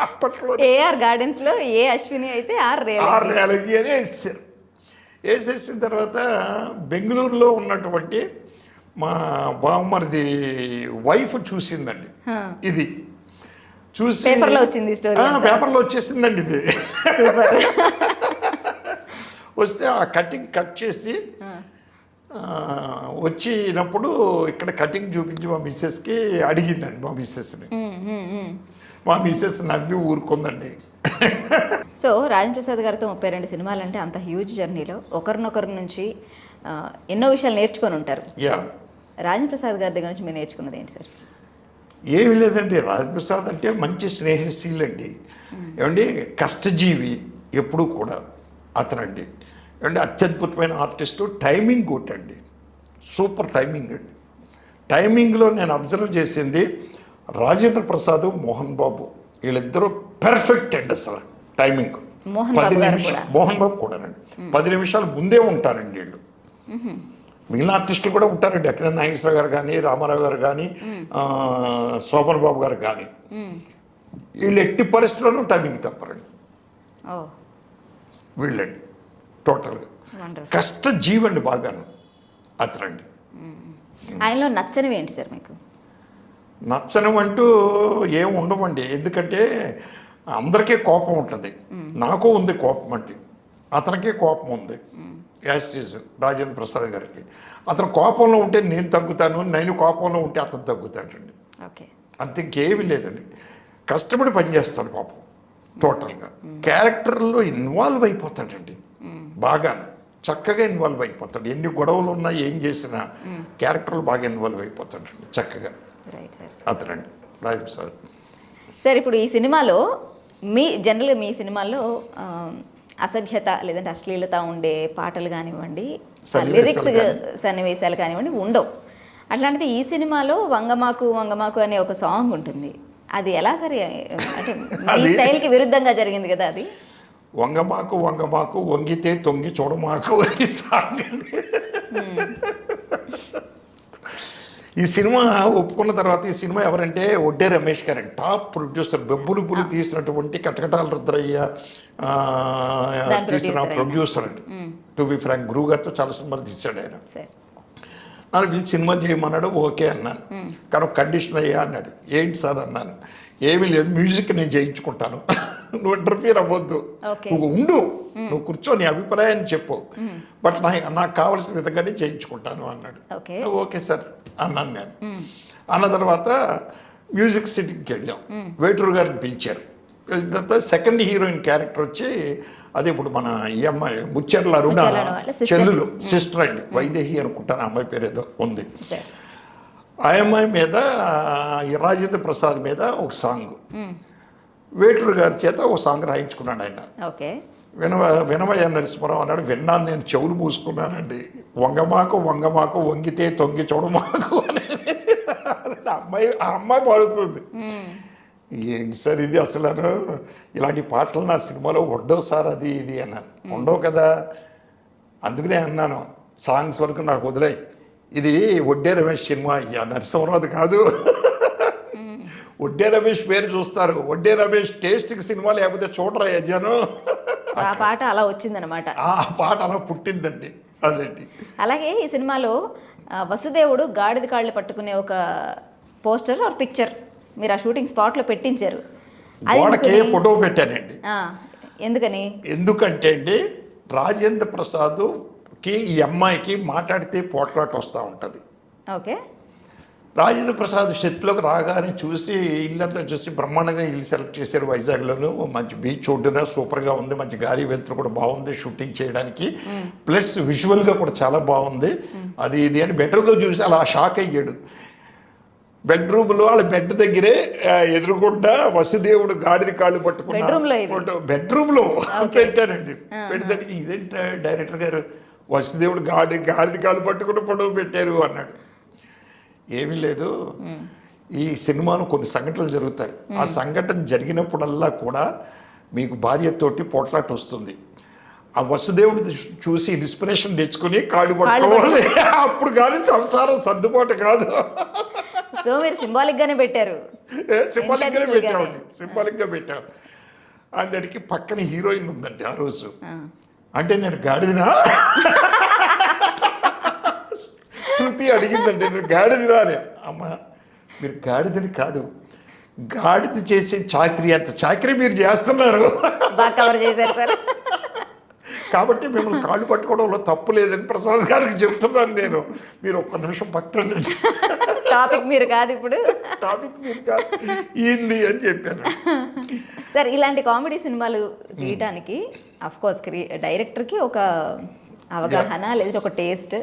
అప్పట్లో. ఏఆర్ గార్డెన్స్ లో ఏ అశ్విని అయితే ఆర్ రేలంగి అని వేసేసారు. వేసేసిన తర్వాత బెంగళూరులో ఉన్నటువంటి మా బామ్మరిది వైఫ్ చూసిందండి ఇది. చూసి పేపర్లో వచ్చేసిందండి ఇది. వస్తే ఆ కటింగ్ కట్ చేసి వచ్చినప్పుడు ఇక్కడ కటింగ్ చూపించి మా మిస్సెస్కి అడిగిందండి. మా మిస్సెస్ని, మా మిస్సెస్ నవ్వి ఊరుకుందండి. సో రాజేంద్ర ప్రసాద్ గారితో 32 సినిమాలు అంటే అంత హ్యూజ్ జర్నీలో ఒకరినొకరి నుంచి ఎన్నో విషయాలు నేర్చుకొని ఉంటారు. రాజేంద్ర ప్రసాద్ గారి దగ్గర నుంచి మీరు నేర్చుకున్నది ఏంటి సార్? ఏమీ లేదండి, రాజేంద్ర ప్రసాద్ అంటే మంచి స్నేహశీలండి. ఏమండి, కష్టజీవి ఎప్పుడూ కూడా అతనండి. ఏమంటే అత్యద్భుతమైన ఆర్టిస్టు. టైమింగ్ కొట్టండి, సూపర్ టైమింగ్ అండి. టైమింగ్లో నేను అబ్జర్వ్ చేసింది రాజేంద్ర ప్రసాద్, మోహన్ బాబు వీళ్ళిద్దరూ పెర్ఫెక్ట్ అండి అసలు. టైమింగ్ 10 నిమిషాలు. మోహన్ బాబు కూడానండి 10 నిమిషాలు ముందే ఉంటారండి వీళ్ళు. మిగిలిన ఆర్టిస్టులు కూడా ఉంటారండి, అక్కడ నాగేశ్వరరావు గారు కానీ, రామారావు గారు కానీ, శోభన్ బాబు గారు కానీ. వీళ్ళు ఎట్టి పరిస్థితుల్లోనూ టైమింగ్ తప్పరండి వీళ్ళండి. టోటల్గా కష్టజీవండి బాగాను అతనండి. ఆయనలో నచ్చనివి ఏంటి సార్ మీకు? నచ్చనం అంటూ ఏం ఉండవండి, ఎందుకంటే అందరికీ కోపం ఉంటుంది. నాకు ఉంది కోపం అంటే, అతనికి కోపం ఉంది. యాస్టీజ్ రాజేంద్ర ప్రసాద్ గారికి. అతను కోపంలో ఉంటే నేను తగ్గుతాను, నేను కోపంలో ఉంటే అతను తగ్గుతాడండి. అంతే, ఇంకేమీ లేదండి. కష్టపడి పనిచేస్తాడు పాపం. టోటల్గా క్యారెక్టర్లో ఇన్వాల్వ్ అయిపోతాడండి, బాగా చక్కగా ఇన్వాల్వ్ అయిపోతాడు. ఎన్ని గొడవలు ఉన్నా ఏం చేసినా క్యారెక్టర్లు బాగా ఇన్వాల్వ్ అయిపోతాడండి చక్కగా. అతనండి రాజప్రసాద్. సార్ ఇప్పుడు ఈ సినిమాలో జనరల్గా మీ సినిమాల్లో అసభ్యత లేదంటే అశ్లీలత ఉండే పాటలు కానివ్వండి, లిరిక్స్ సన్నివేశాలు కానివ్వండి ఉండవు. అట్లాంటిది ఈ సినిమాలో వంగమాకు వంగమాకు అనే ఒక సాంగ్ ఉంటుంది. అది ఎలా సరే అంటే మీ స్టైల్కి విరుద్ధంగా జరిగింది కదా అది? వంగమాకు వంగమాకు వంగితే తొంగి చూడమాకు అని సాంగ్ అండి. ఈ సినిమా ఒప్పుకున్న తర్వాత ఈ సినిమా ఎవరంటే ఒడ్డే రమేష్ గారండి, టాప్ ప్రొడ్యూసర్. బెబ్బులు తీసినటువంటి కటకటాల రుద్రయ్య తీసిన ప్రొడ్యూసర్ అండి. టు బి ఫ్రాంక్, గురువు గారితో చాలా సినిమాలు తీశాడు ఆయన. నన్ను పిలిచి సినిమా చేయమన్నాడు, ఓకే అన్నాను. కానీ ఒక కండిషన్ అయ్యా అన్నాడు. ఏంటి సార్ అన్నాను. ఏమీ లేదు, మ్యూజిక్ నేను చేయించుకుంటాను, నువ్వు ఇంటర్ఫియర్ అవ్వద్దు, నువ్వు ఉండు, నువ్వు కూర్చో, నీ అభిప్రాయాన్ని చెప్పు, బట్ నాకు కావాల్సిన విధంగానే చేయించుకుంటాను అన్నాడు. ఓకే సార్ అన్నాను నేను. అన్న తర్వాత మ్యూజిక్ సిటీకి వెళ్ళాం. వేటూరు గారిని పిలిచారు. పిలిచిన తర్వాత సెకండ్ హీరోయిన్ క్యారెక్టర్ వచ్చి అదే ఇప్పుడు మన ఈ అమ్మాయి ముచ్చెర్ల అరుణ చెల్లులు, సిస్టర్ అండి, వైదేహి అనుకుంటాను అమ్మాయి పేరు ఏదో ఉంది. ఆ అమ్మాయి మీద ఈ రాజేంద్ర ప్రసాద్ మీద ఒక సాంగ్ వేటూరు గారి చేత ఒక సాంగ్ రాయించుకున్నాడు ఆయన. వినవయ్య నరసింహరావు అన్నాడు. విన్నాను, నేను చెవులు మూసుకున్నానండి. వంగమాకు వంగమాకు వంగితే తొంగి చూడమాకు అని ఆ అమ్మాయి పాడుతుంది. ఏంటి సార్ ఇది అసలు, ఇలాంటి పాటలు నా సినిమాలో ఉండవు సార్, అది ఇది అన్నాను. ఉండవు కదా, అందుకనే అన్నాను సాంగ్స్ వరకు నాకు వదిలేయి, ఇది ఒడ్డే రమేష్ సినిమా, నరసింహరావు కాదు. ఒడ్డే రమేష్ పేరు చూస్తారు, ఒడ్డే రమేష్ టేస్ట్కి సినిమా లేకపోతే చూడరా యజాను. ఆ పాట అలా వచ్చిందనమాట, ఆ పాట అలా పుట్టిందండి. అదండి. అలాగే ఈ సినిమాలో వసుదేవుడు గాడిద కాళ్ళు పట్టుకునే ఒక పోస్టర్ ఆర్ పిక్చర్ మీరు ఆ షూటింగ్ స్పాట్లో పెట్టించారు. గోడకే ఫోటో పెట్టానండి. ఎందుకంటే అండి రాజేంద్ర ప్రసాద్కి ఈ అమ్మాయికి మాట్లాడితే పోట్లాట వస్తూ ఉంటుంది. ఓకే. రాజేంద్ర ప్రసాద్ సెట్లోకి రాగానే చూసి ఇల్లంతా చూసి బ్రహ్మాండంగా ఇల్లు సెలెక్ట్ చేశారు వైజాగ్లోను. మంచి బీచ్ ఒడ్డున సూపర్గా ఉంది, మంచి గాలి వెళ్తురు కూడా బాగుంది షూటింగ్ చేయడానికి, ప్లస్ విజువల్గా కూడా చాలా బాగుంది. అది ఇది అని బెడ్రూమ్లో చూసి అలా షాక్ అయ్యాడు. బెడ్రూమ్లో వాళ్ళ బెడ్ దగ్గరే ఎదురుగుండా వసుదేవుడు గాడిద కాళ్ళు పట్టుకున్న బెడ్రూమ్లో పెట్టానండి. పెట్టేదానికి ఇదేంటి డైరెక్టర్ గారు వసుదేవుడు గాడిద కాళ్ళు పట్టుకున్న ఫోటో పెట్టారు అన్నాడు. ఏమీ లేదు, ఈ సినిమాలో కొన్ని సంఘటనలు జరుగుతాయి. ఆ సంఘటన జరిగినప్పుడల్లా కూడా మీకు భార్యతోటి పోట్లాట వస్తుంది. ఆ వసుదేవుడిని చూసి ఇన్స్పిరేషన్ తెచ్చుకుని కాళ్ళు పట్టుకోవాలి, అప్పుడు కానీ సంసారం సర్దుబాటు కాదు. సో మీరు సింబాలిక్ గానే పెట్టారు. సింబాలిక్ గానే పెట్టామండి, సింబాలిక్ గా పెట్టాం. అందరికి పక్కన హీరోయిన్ ఉందండి ఆ రోజు. అంటే నేను గాడిదినా శృతి అడిగిందండి, నేను గాడిదినా అని. అమ్మ మీరు గాడిదని కాదు, గాడిద చేసే చాకరీ అంత చాకరీ మీరు చేస్తున్నారు కాబట్టి మిమ్మల్ని కాళ్ళు పట్టుకోవడంలో తప్పు లేదని ప్రసాద్ గారికి చెప్తున్నాను నేను. మీరు ఒక్క నిమిషం పక్కన టాపిక్ మీరు కాదు, ఇప్పుడు టాపిక్ మీరు కాదు ఏంది అని చెప్పాను. సార్ ఇలాంటి కామెడీ సినిమాలు తీయటానికి అఫ్ కోర్స్ డైరెక్టర్కి ఒక అవగాహన లేదా ఒక టేస్ట్,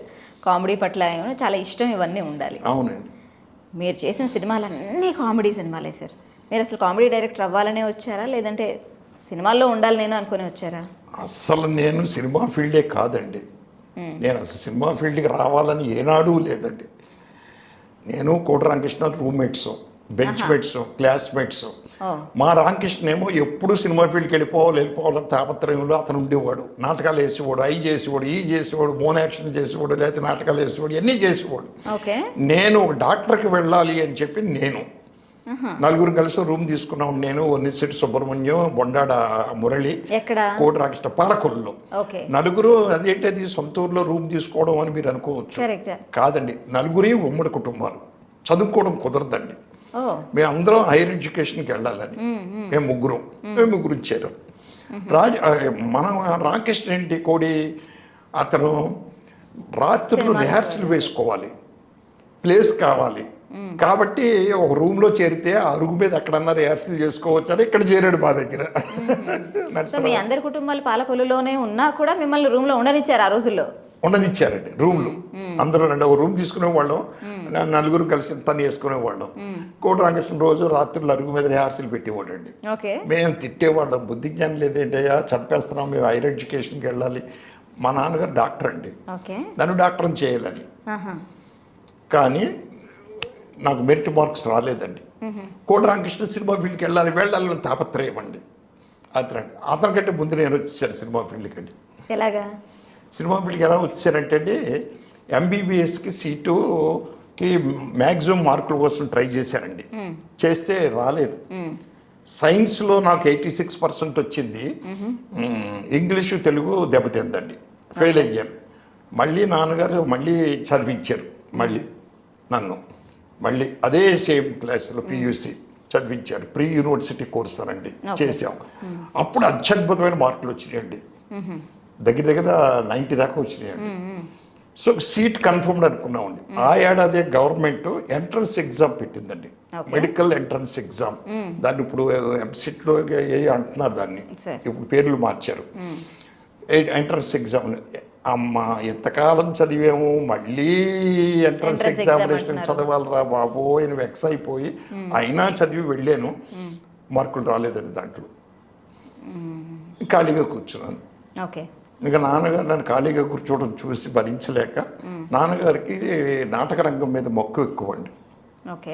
కామెడీ పట్ల చాలా ఇష్టం, ఇవన్నీ ఉండాలి. అవునండి. మీరు చేసిన సినిమాలన్నీ కామెడీ సినిమాలే సార్. మీరు అసలు కామెడీ డైరెక్టర్ అవ్వాలనే వచ్చారా లేదంటే సినిమాల్లో ఉండాలి నేను అనుకుని వచ్చారా? అసలు నేను సినిమా ఫీల్డే కాదండి. నేను అసలు సినిమా ఫీల్డ్కి రావాలని ఏనాడూ లేదండి. నేను Kota Ramakrishna roommates, bench mates, classmates. మా రామకృష్ణ ఏమో ఎప్పుడు సినిమా ఫీల్డ్కి వెళ్ళిపోవాలని తాపత్రయంలో అతను ఉండేవాడు. నాటకాలు వేసేవాడు, అవి చేసేవాడు, ఈ చేసేవాడు, మోన్ యాక్షన్ చేసేవాడు, లేకపోతే నాటకాలు వేసేవాడు, ఇవన్నీ చేసేవాడు. నేను ఒక డాక్టర్కి వెళ్ళాలి అని చెప్పి నేను నలుగురు కలిసి రూమ్ తీసుకున్నాం. నేను వన్నిశెట్టి సుబ్రహ్మణ్యం, బొండాడ మురళి, కోట రామకృష్ణ, పాలకొల్లులో నలుగురు. అదేంటది సొంత ఊర్లో రూమ్ తీసుకోవడం అని మీరు అనుకోవచ్చు. కాదండి, నలుగురి ఉమ్మడి కుటుంబాలు, చదువుకోవడం కుదరదండి. మేము అందరం హైయర్ ఎడ్యుకేషన్కి వెళ్ళాలని మేము ముగ్గురు ఇచ్చారు. మన రామకృష్ణ ఏంటి కోడి, అతను రాత్రులు రిహార్సల్ వేసుకోవాలి, ప్లేస్ కావాలి, కాబట్టి ఒక రూమ్లో చేరితే ఆ అరుగు మీద ఎక్కడన్నా రిహార్సల్ చేసుకోవచ్చు అని ఇక్కడ చేరాడు మా దగ్గర. సో మీ అందరి కుటుంబాలు పాలకొల్లులోనే ఉన్నా కూడా మిమ్మల్ని రూమ్లో ఉండనిచ్చారు ఆ రోజుల్లో? ఉండనిచ్చారండి రూమ్లు. అందరూ రండి, ఒక రూమ్ తీసుకునేవాళ్ళం, నలుగురు కలిసి తను వేసుకునేవాళ్ళం. కోట రామకృష్ణ రోజు రాత్రులు అరుగు మీద రిహార్సల్ పెట్టేవాడండి. మేము తిట్టేవాళ్ళం, బుద్ధి జ్ఞానం లేదేంటయ్యా, చంపేస్తున్నాం, మేము హైయర్ ఎడ్యుకేషన్కి వెళ్ళాలి. మా నాన్నగారు డాక్టర్ అండి, నన్ను డాక్టర్ని చేయాలని. కానీ నాకు మెరిట్ మార్క్స్ రాలేదండి. కోట రామకృష్ణ సినిమా ఫీల్డ్కి వెళ్ళాలని తాపత్రయం అండి. అతనికంటే ముందు నేను వచ్చేసాను సినిమా ఫీల్డ్కి అండి. ఎలాగా సినిమా ఫీల్డ్కి ఎలా వచ్చారంటే అండి, ఎంబీబీఎస్కి సీటుకి మ్యాక్సిమం మార్కుల కోసం ట్రై చేశానండి. చేస్తే రాలేదు. సైన్స్లో నాకు 86% వచ్చింది. ఇంగ్లీషు తెలుగు దెబ్బతిందండి, ఫెయిల్ అయ్యాను. మళ్ళీ నాన్నగారు మళ్ళీ చదివించారు, నన్ను మళ్ళీ అదే సేమ్ క్లాస్లో పియూసి చదివించారు. ప్రీ యూనివర్సిటీ కోర్స్ అనండి చేసాం. అప్పుడు అత్యద్భుతమైన మార్కులు వచ్చినాయండి, దగ్గర 90 దాకా వచ్చినాయండి. సో సీట్ కన్ఫర్మ్డ్ అనుకున్నామండి. ఆ ఏడాది గవర్నమెంట్ ఎంట్రన్స్ ఎగ్జామ్ పెట్టిందండి, మెడికల్ ఎంట్రన్స్ ఎగ్జామ్. దాన్ని ఇప్పుడు ఎంసెట్లో అంటున్నారు, దాన్ని ఇప్పుడు పేర్లు మార్చారు. Entrance exam. అమ్మ ఎంతకాలం చదివాము, మళ్ళీ ఎంట్రన్స్ ఎగ్జామినేషన్ చదవాలరా బాబో అని వెక్స్ అయిపోయి అయినా చదివి వెళ్ళాను. మార్కులు రాలేదండి, దాంట్లో ఖాళీగా కూర్చున్నాను. ఇంకా నాన్నగారు నన్ను ఖాళీగా కూర్చోవడం చూసి భరించలేక, నాన్నగారికి నాటక రంగం మీద మక్కువ ఎక్కువ అండి.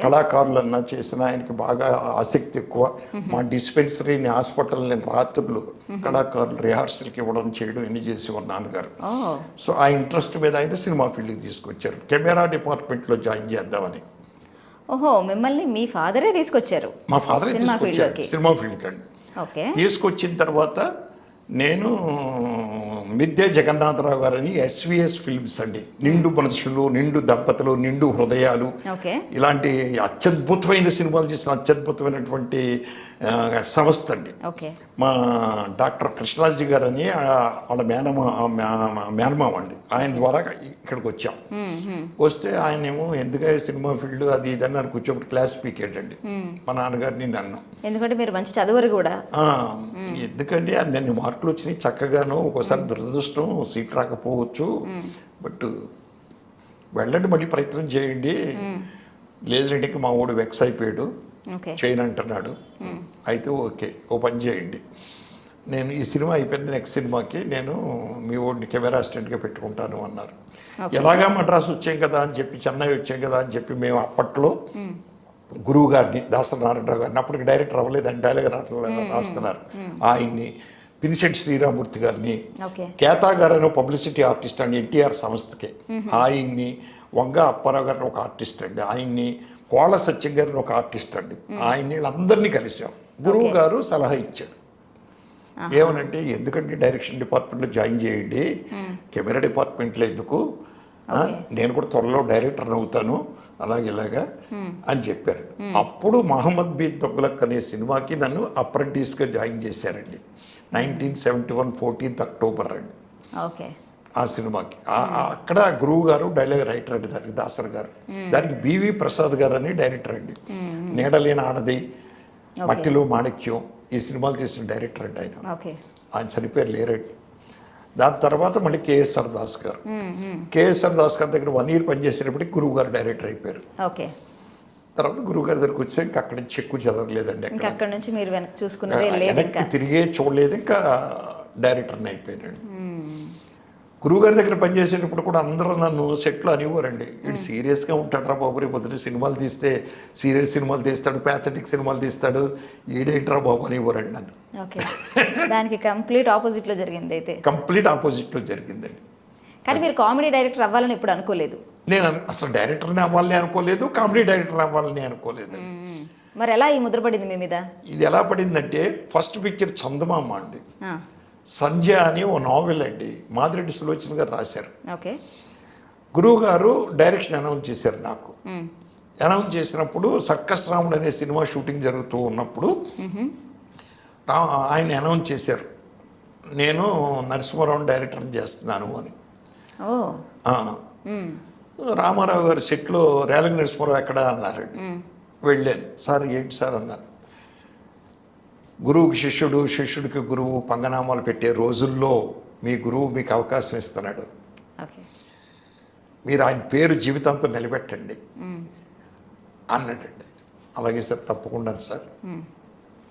కళాకారులన్నా చేసిన ఆయనకి బాగా ఆసక్తి ఎక్కువ. మా డిస్పెన్సరీని, హాస్పిటల్ని రాత్రులు కళాకారులు రిహార్సల్కి ఇవ్వడం, చేయడం ఎన్ని చేసేవారు నాన్నగారు. సో ఆ ఇంట్రెస్ట్ మీద ఆయన సినిమా ఫీల్డ్కి తీసుకొచ్చారు. కెమెరా డిపార్ట్మెంట్లో జాయిన్ చేద్దామని. ఓహో, మిమ్మల్ని మీ ఫాదరే తీసుకొచ్చారు? మా ఫాదరే తీసుకొచ్చారు సినిమా ఫీల్డ్కి అండి. తీసుకొచ్చిన తర్వాత నేను మిద్దె జగన్నాథరావు గారని ఎస్విఎస్ ఫిల్మ్స్ అండి, నిండు మనసులు, నిండు దంపతులు, నిండు హృదయాలు, ఇలాంటి అత్యద్భుతమైన సినిమాలు చేసిన అత్యద్భుతమైనటువంటి సంస్థ అండి. మా డాక్టర్ కృష్ణాజీ గారని వాళ్ళ మేనమామ అండి, ఆయన ద్వారా ఇక్కడికి వచ్చాం. వస్తే ఆయనేమో ఎందుకంటే సినిమా ఫీల్డ్ అది ఇది అని కూర్చోబెట్టి క్లాస్ పీకేట్ అండి మా నాన్నగారిని నన్ను. ఎందుకంటే మీరు మంచి చదువురు కూడా. ఎందుకంటే నన్ను మార్కులు వచ్చినాయి చక్కగాను, ఒక్కోసారి దురదృష్టం సీట్ రాకపోవచ్చు, బట్ వెళ్ళండి, మళ్ళీ ప్రయత్నం చేయండి. లేదంటే మా ఊడు వెక్స్ అయిపోయాడు, చేయను అంటున్నాడు. అయితే ఓకే, ఓ పని చేయండి, నేను ఈ సినిమా అయిపోయింది, నెక్స్ట్ సినిమాకి నేను మీ ఊడిని కెమెరా అసిస్టెంట్గా పెట్టుకుంటాను అన్నారు. ఎలాగా మద్రాసు వచ్చాం కదా అని చెప్పి, చెన్నై వచ్చాం కదా అని చెప్పి, మేము అప్పట్లో గురువు గారిని, దాసరి నారాయణరావు గారిని, అప్పటికి డైరెక్టర్ అవ్వలేదని డైలాగ్ రాస్తున్నారు, ఆయన్ని, పినిశెట్టి శ్రీరామూర్తి గారిని, కేతా గారు పబ్లిసిటీ ఆర్టిస్ట్ అండి ఎన్టీఆర్ సంస్థకి, ఆయన్ని, వంగ అప్పారావు గారిని ఒక ఆర్టిస్ట్ అండి, ఆయన్ని, కోళ్ళ సత్యం గారిని ఒక ఆర్టిస్ట్ అండి, ఆయన్ని వీళ్ళందరినీ కలిసాం. గురువు గారు సలహా ఇచ్చాడు, ఏమనంటే ఎందుకంటే డైరెక్షన్ డిపార్ట్మెంట్లో జాయిన్ చేయండి, కెమెరా డిపార్ట్మెంట్లో ఎందుకు, నేను కూడా త్వరలో డైరెక్టర్ అవుతాను ఇలాగా అని చెప్పారు. అప్పుడు మహమ్మద్ బిన్ తొగ్లక్ అనే సినిమాకి నన్ను అప్రెంటిస్గా జాయిన్ చేశారండి. 1971 14th అక్టోబర్ అండి ఆ సినిమాకి. అక్కడ గురువు గారు డైలాగ్ రైటర్ అండి, దానికి దాసర్ గారు, దానికి బివి ప్రసాద్ గారు అని డైరెక్టర్ అండి. నీడలేని ఆనది, మట్టిలో మాణిక్యం, ఈ సినిమాలు తీసిన డైరెక్టర్ అండి ఆయన చనిపోయారు లేరండి. దాని తర్వాత మళ్ళీ కేఎస్ఆర్ దాస్ గారు, కేఎస్ఆర్ దాస్ గారి దగ్గర 1 year పనిచేసినప్పటికీ గురువు గారు డైరెక్టర్ అయిపోయారు. తర్వాత గురువు గారి దగ్గరికి వచ్చి ఇంకా అక్కడి నుంచి ఎక్కువ చదవలేదండి, వెనక్కి తిరిగే చూడలేదు, ఇంకా డైరెక్టర్ని అయిపోయానండి. గురువుగారి దగ్గర పనిచేసేటప్పుడు కూడా అందరూ నన్ను సెట్లో అనేవారండి, వీడు సీరియస్గా ఉంటాడు రా బాబు, రేపు పొద్దున సినిమాలు తీస్తే సీరియస్ సినిమాలు తీస్తాడు, ప్యాథటిక్ సినిమాలు తీస్తాడు, ఈడేంట్రా బాబు అనేవారండి నన్ను. దానికి కంప్లీట్ ఆపోజిట్లో జరిగింది. అయితే కంప్లీట్ ఆపోజిట్లో జరిగిందండి. కానీ మీరు కామెడీ డైరెక్టర్ అవ్వాలని ఎప్పుడు అనుకోలేదు? నేను అసలు డైరెక్టర్ని అవ్వాలని అనుకోలేదు, కామెడీ డైరెక్టర్ అవ్వాలని అనుకోలేదు. మరి ఎలా ఈ ముద్ర పడింది మీ మీద? ఇది ఎలా పడిందంటే, ఫస్ట్ పిక్చర్ చందమామ అండి, సంధ్య అని ఓ నావెల్ అండి, మాదిరెడ్డి సులోచన గారు రాశారు. గురువు గారు డైరెక్షన్ అనౌన్స్ చేశారు నాకు. అనౌన్స్ చేసినప్పుడు సర్కస్ రాముడు అనే సినిమా షూటింగ్ జరుగుతూ ఉన్నప్పుడు ఆయన అనౌన్స్ చేశారు, నేను నరసింహారావు డైరెక్టర్ని చేస్తున్నాను అని. రామారావు గారి సెట్లో రేలంగి నరసింహారావు ఎక్కడ అన్నారండి. వెళ్ళాను. సార్ ఏంటి సార్ అన్నాను. గురువుకి శిష్యుడు, శిష్యుడికి గురువు పంగనామాలు పెట్టే రోజుల్లో మీ గురువు మీకు అవకాశం ఇస్తున్నాడు, ఓకే మీరు ఆయన పేరు జీవితాంతం నిలబెట్టండి అన్నాడండి. అలాగే సార్, తప్పకుండా సార్,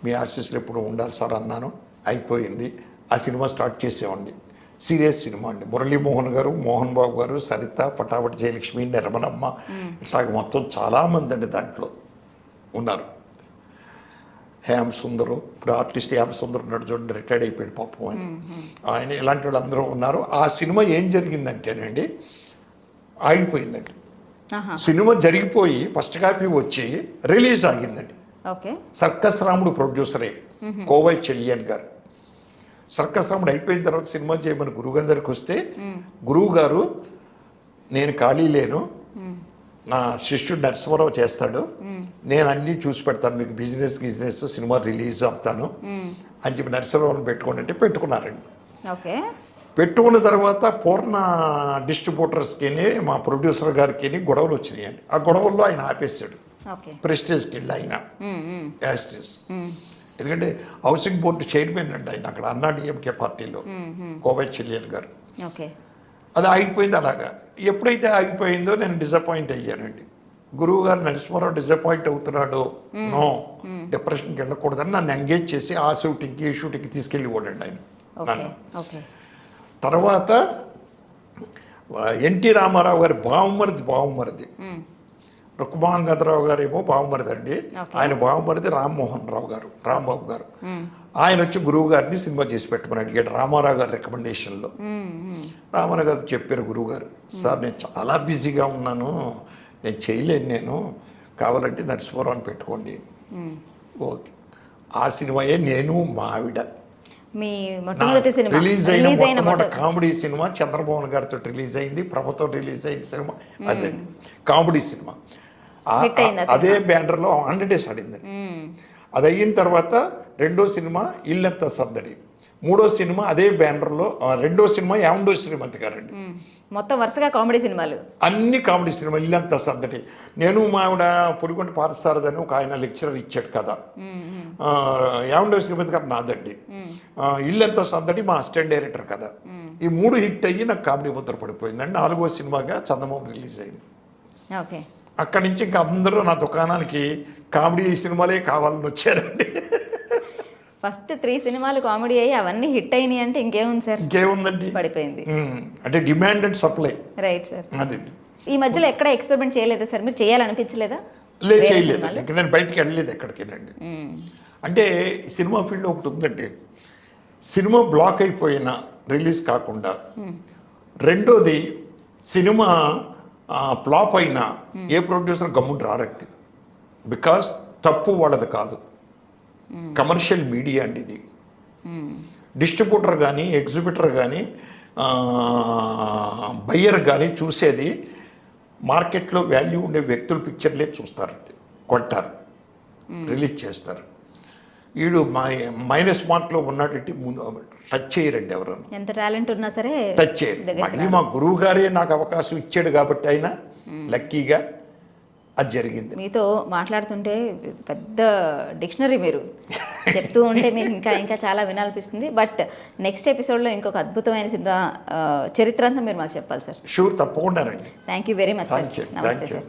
మీ ఆశీస్సులు ఎప్పుడు ఉండాలి సార్ అన్నాను. అయిపోయింది. ఆ సినిమా స్టార్ట్ చేసేవాడిని. సీరియస్ సినిమా అండి. మురళీమోహన్ గారు, మోహన్ బాబు గారు, సరిత, పటాపటి జయలక్ష్మి, నిర్మలమ్మ, ఇట్లాగ మొత్తం చాలామంది అండి దాంట్లో ఉన్నారు. హేమ సుందరు, ఇప్పుడు ఆర్టిస్ట్ హేమ సుందర్ ఉన్నాడు చూడండి, రిటైర్డ్ అయిపోయాడు పాపం ఆయన. ఇలాంటి వాళ్ళు అందరూ ఉన్నారు. ఆ సినిమా ఏం జరిగిందంటేనండి, ఆగిపోయిందండి. సినిమా జరిగిపోయి ఫస్ట్ కాపీ వచ్చి రిలీజ్ ఆగిందండి. ఓకే. సర్కస్ రాముడు ప్రొడ్యూసరే, కోవై చెల్లియన్ గారు. సర్కస్ రాముడు అయిపోయిన తర్వాత సినిమా చేయమని గురువుగారి దగ్గరికి వస్తే, గురువు గారు నేను ఖాళీ లేను, నా శిష్యుడు నరసింహారావు చేస్తాడు, నేను అన్నీ చూసి పెడతాను, మీకు బిజినెస్ సినిమా రిలీజ్ అవుతాను అని చెప్పి నరసింహారావుని పెట్టుకోండి అంటే పెట్టుకున్నారండి. ఓకే. పెట్టుకున్న తర్వాత పూర్ణ డిస్ట్రిబ్యూటర్స్కి మా ప్రొడ్యూసర్ గారికి గొడవలు వచ్చినాయండి. ఆ గొడవల్లో ఆయన ఆపేశాడు. ప్రెస్టేజ్కి వెళ్ళి ఆయన యాస్టేజ్, ఎందుకంటే హౌసింగ్ బోర్డు చైర్మన్ అండి ఆయన అక్కడ అన్నాడీఎంకే పార్టీలో, కోవై చెల్లియన్ గారు. అది ఆగిపోయింది. అలాగా ఎప్పుడైతే ఆగిపోయిందో నేను డిసప్పాయింట్ అయ్యానండి. గురువు గారు నరసింహారావు డిసప్పాయింట్ అవుతున్నాడు, నో డిప్రెషన్కి వెళ్ళకూడదని నన్ను ఎంగేజ్ చేసి ఆ షూటింగ్కి ఈ షూటింగ్కి తీసుకెళ్ళి పోడండి ఆయన నన్ను. తర్వాత ఎన్టీ రామారావు గారి బావమరిది రుక్మాంగదరావు గారు ఏమో బావమరిది అండి, ఆయన బావమరిది రాంబాబు గారు. ఆయన వచ్చి గురువు గారిని సినిమా చేసి పెట్టమని అడిగాడు రామారావు గారి రికమెండేషన్లో. రామారావు గారు చెప్పారు గురువు గారు, సార్ నేను చాలా బిజీగా ఉన్నాను, నేను చేయలేను, నేను కావాలంటే నరసింహారావుని పెట్టుకోండి. ఓకే. ఆ సినిమాయే నేను మా ఆవిడ రిలీజ్ అయిన మొట్టమొదటి కామెడీ సినిమా చంద్రమోహన్ గారితో రిలీజ్ అయింది, ప్రభుతో రిలీజ్ అయింది సినిమా అదండి, కామెడీ సినిమా. అదే బ్యానర్లో 100 days ఆడిందండి. అది అయిన తర్వాత రెండో సినిమా ఇల్లంతా సర్దడి, మూడో సినిమా అదే బ్యానర్లో, రెండో సినిమా ఏమండో శ్రీమంత్ గారండి. మొత్తం వరుసగా కామెడీ సినిమాలు, అన్ని కామెడీ సినిమా. ఇల్లంతా సర్దడి, నేను మా ఆవిడ పొడిగొంట పారసారదని ఒక ఆయన లెక్చరర్ ఇచ్చాడు కదా, ఏమండో శ్రీమంత్ గారు నాదండి, ఇల్లంతా సర్దడి మా అసిస్టెంట్ డైరెక్టర్ కదా. ఈ 3 హిట్ అయ్యి నాకు కామెడీ ముద్ర పడిపోయిందండి. 4వ సినిమాగా చందమామ రిలీజ్ అయింది. ఓకే. అక్కడి నుంచి ఇంకా అందరూ నా దుకాణానికి కామెడీ సినిమాలే కావాలని వచ్చారండి. ఫస్ట్ 3 సినిమాలు కామెడీ అయ్యి అవన్నీ హిట్ అయినాయి అంటే ఇంకేముంది సార్, ఇంకేముందండి, పడిపోయింది. అంటే demand and supply. Right sir. అదండి. ఈ మధ్యలో ఎక్కడ ఎక్స్పెరిమెంట్ చేయలేదా సార్, మీరు చేయాలనిపించలేదా? చేయలేదండి, ఇంకా నేను బయటికి వెళ్ళలేదు ఎక్కడికేనండి. అంటే సినిమా ఫీల్డ్ ఒకటి ఉందండి, సినిమా బ్లాక్ అయిపోయినా రిలీజ్ కాకుండా, రెండోది సినిమా ఫ్లాప్ అయినా ఏ ప్రొడ్యూసర్ గమ్ముండి రారండి. బికాస్ తప్పు వాళ్ళది కాదు, కమర్షియల్ మీడియా అండి ఇది. డిస్ట్రిబ్యూటర్ కానీ ఎగ్జిబిటర్ కానీ బయ్యర్ కానీ చూసేది మార్కెట్లో వాల్యూ ఉండే వ్యక్తుల పిక్చర్లే చూస్తారండి, కొంటారు, రిలీజ్ చేస్తారు. వీడు మైనస్ మార్క్లో ఉన్నట్టు ముందు టచ్ చేయరండి ఎవరు, ఎంత టాలెంట్ ఉన్నా సరే టచ్ చేయరు. మళ్ళీ మా గురువు గారే నాకు అవకాశం ఇచ్చాడు కాబట్టి అయినా లక్కీగా అది జరిగింది. మీతో మాట్లాడుతుంటే పెద్ద డిక్షనరీ మీరు చెప్తూ ఉంటే మీకు ఇంకా ఇంకా చాలా వినాలనిపిస్తుంది. బట్ నెక్స్ట్ ఎపిసోడ్లో ఇంకొక అద్భుతమైన సినిమా చరిత్ర అంతా మీరు మాకు చెప్పాలి సార్. షూర్, తప్పకుండా రండి. Thank you very much sir. నమస్తే సార్.